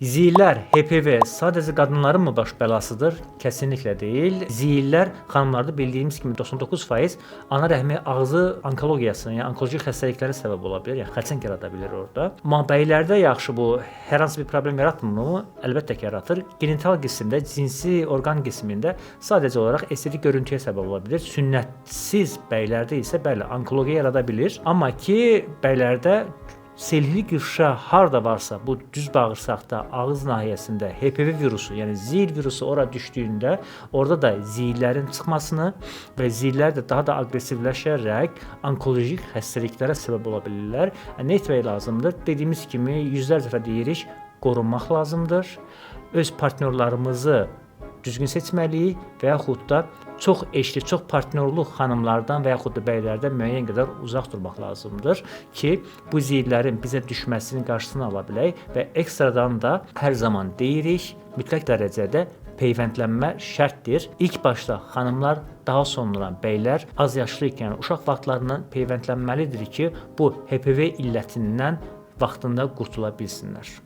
Ziyillər, HPV sadəcə qadınların mı baş bəlasıdır? Kəsinliklə deyil. Ziyillər xanımlarda bildiyimiz kimi 99% ana rəhmi ağzı onkologiyasına, yəni onkoloji xəstəliklərə səbəb ola bilər, yəni xərçəng yarada bilər orada. Amma bəylərdə yaxşı bu hər hansı bir problem yaratmır mı? Əlbəttə ki, yaratır. Genital qismdə, cinsi orqan qismində sadəcə olaraq estetik görüntüyə səbəb ola bilər. Sünnətsiz bəylərdə isə bəli, onkologiya yarada bilir. Amma ki, bəylərdə selili qırışa harda varsa, bu düz bağırsaqda, ağız nahiyəsində HPV virusu, yəni ziyil virusu ora düşdüyündə, orada da ziyillərin çıxmasını və ziyillər də daha da aqressivləşərək onkolojik xəstəliklərə səbəb ola bilirlər. Nə etmək lazımdır? Dediyimiz kimi yüzlərcə dəfə deyirik, qorunmaq lazımdır. Öz partnyorlarımızı düzgün seçməliyik və yaxud da çox eşli, çox partnyorluq xanımlardan və yaxud da bəylərdən müəyyən qədər uzaq durmaq lazımdır ki, bu ziyillərin bizə düşməsinin qarşısını ala bilək və ekstradan da hər zaman deyirik, mütləq dərəcədə peyvəndlənmə şərtdir. İlk başda xanımlar, daha sonra bəylər az yaşlı ikən uşaq vaxtlarından peyvəndlənməlidir ki, bu HPV illətindən vaxtında qurtula bilsinlər.